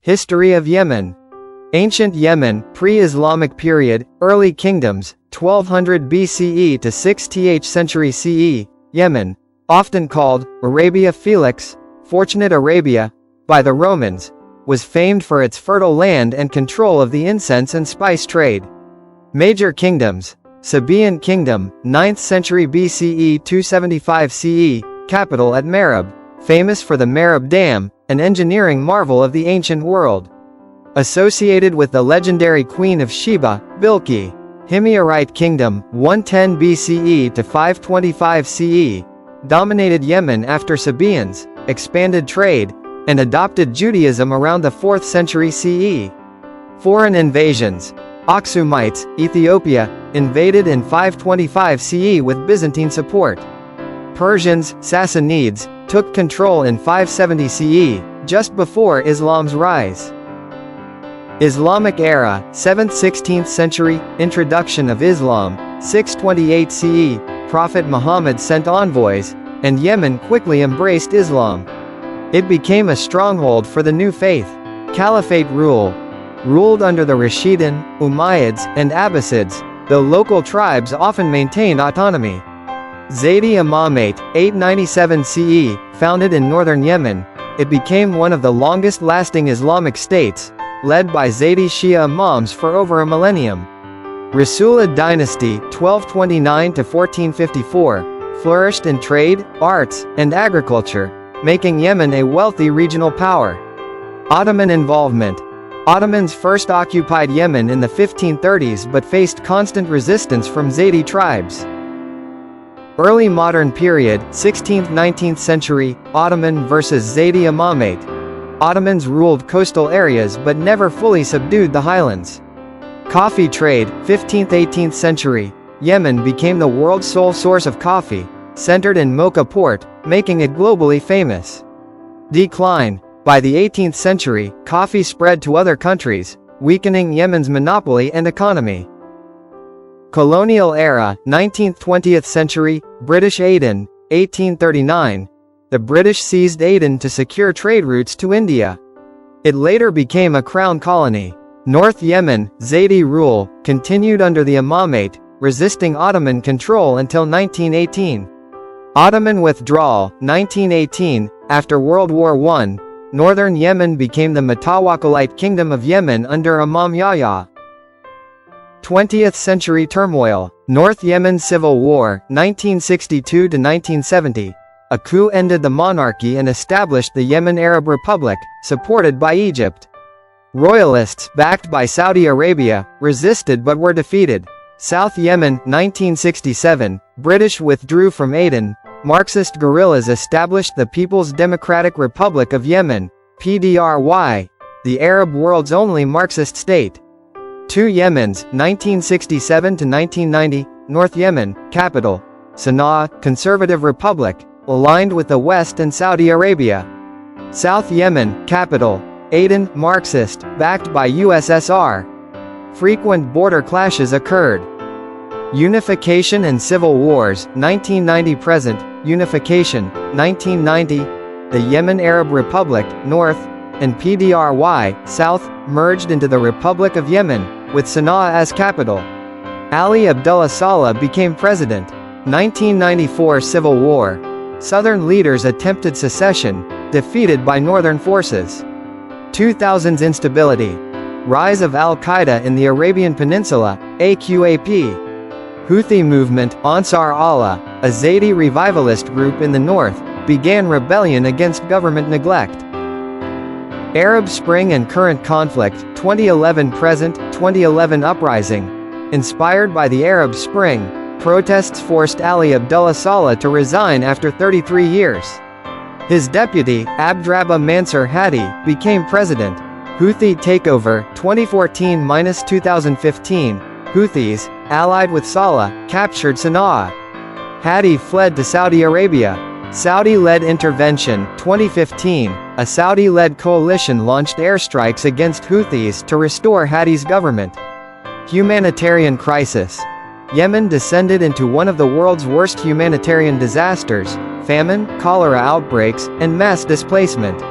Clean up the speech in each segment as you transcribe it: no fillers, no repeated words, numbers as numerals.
History of Yemen. Ancient Yemen, pre-Islamic period, early kingdoms, 1200 BCE to 6th century CE, Yemen, often called Arabia Felix, Fortunate Arabia, by the Romans, was famed for its fertile land and control of the incense and spice trade. Major kingdoms. Sabaean Kingdom, 9th century BCE 275 CE, capital at Marib, famous for the Marib Dam, an engineering marvel of the ancient world. Associated with the legendary Queen of Sheba, Bilqis. Himyarite Kingdom, 110 BCE to 525 CE, dominated Yemen after Sabaeans expanded trade and adopted Judaism around the 4th century CE. Foreign invasions. Aksumites, Ethiopia, invaded in 525 CE with Byzantine support. Persians, Sassanids, took control in 570 CE, just before Islam's rise. Islamic era, 7th–16th century, introduction of Islam, 628 CE, Prophet Muhammad sent envoys, and Yemen quickly embraced Islam. It became a stronghold for the new faith. Caliphate rule. Ruled under the Rashidun, Umayyads, and Abbasids, though local tribes often maintained autonomy. Zaydi Imamate, 897 CE, founded in northern Yemen, it became one of the longest-lasting Islamic states, led by Zaydi Shia Imams for over a millennium. Rasulid dynasty, 1229 to 1454, flourished in trade, arts, and agriculture, making Yemen a wealthy regional power. Ottoman involvement. Ottomans first occupied Yemen in the 1530s but faced constant resistance from Zaydi tribes. Early modern period, 16th–19th century, Ottoman versus Zaydi Imamate. Ottomans ruled coastal areas but never fully subdued the highlands. Coffee trade, 15th–18th century, Yemen became the world's sole source of coffee, centered in Mocha port, making it globally famous. Decline. By the 18th century, coffee spread to other countries, weakening Yemen's monopoly and economy. Colonial era, 19th–20th century, British Aden, 1839. The British seized Aden to secure trade routes to India. It later became a crown colony. North Yemen, Zaydi rule, continued under the Imamate, resisting Ottoman control until 1918. Ottoman withdrawal, 1918, after World War I, northern Yemen became the Mutawakkilite Kingdom of Yemen under Imam Yahya. 20th century turmoil. North Yemen Civil War, 1962 to 1970. A coup ended the monarchy and established the Yemen Arab Republic, supported by Egypt. Royalists, backed by Saudi Arabia, resisted but were defeated. South Yemen, 1967. British withdrew from Aden. Marxist guerrillas established the People's Democratic Republic of Yemen, PDRY, the Arab world's only Marxist state. Two Yemens, 1967 to 1990. North Yemen, capital, Sana'a, Conservative Republic, aligned with the West and Saudi Arabia. South Yemen, capital, Aden, Marxist, backed by USSR. Frequent border clashes occurred. Unification and Civil Wars, 1990–present. Unification, 1990. The Yemen Arab Republic, North, and PDRY, South, merged into the Republic of Yemen, with Sana'a as capital. Ali Abdullah Saleh became president. 1994 Civil War. Southern leaders attempted secession, defeated by northern forces. 2000s instability. Rise of Al-Qaeda in the Arabian Peninsula, AQAP. Houthi movement, Ansar Allah, a Zaydi revivalist group in the north, began rebellion against government neglect. Arab Spring and current conflict, 2011–present, 2011 uprising. Inspired by the Arab Spring, protests forced Ali Abdullah Saleh to resign after 33 years. His deputy, Abdrabbuh Mansur Hadi, became president. Houthi takeover, 2014–2015. Houthis, allied with Saleh, captured Sana'a. Hadi fled to Saudi Arabia. Saudi-led intervention, 2015. A Saudi-led coalition launched airstrikes against Houthis to restore Hadi's government. Humanitarian crisis. Yemen descended into one of the world's worst humanitarian disasters: famine, cholera outbreaks, and mass displacement.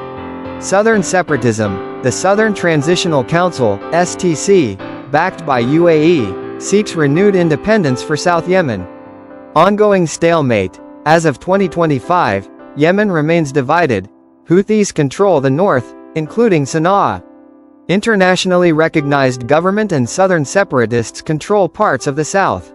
Southern separatism. The Southern Transitional Council, STC, backed by UAE, seeks renewed independence for South Yemen. Ongoing stalemate. As of 2025, Yemen remains divided. Houthis control the north, including Sana'a. Internationally recognized government and southern separatists control parts of the south.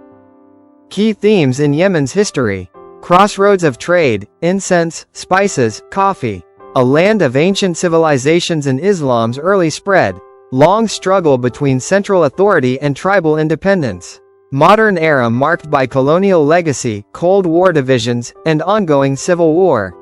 Key themes in Yemen's history. Crossroads of trade, incense, spices, coffee. A land of ancient civilizations and Islam's early spread. Long struggle between central authority and tribal independence. Modern era marked by colonial legacy, Cold War divisions, and ongoing civil war.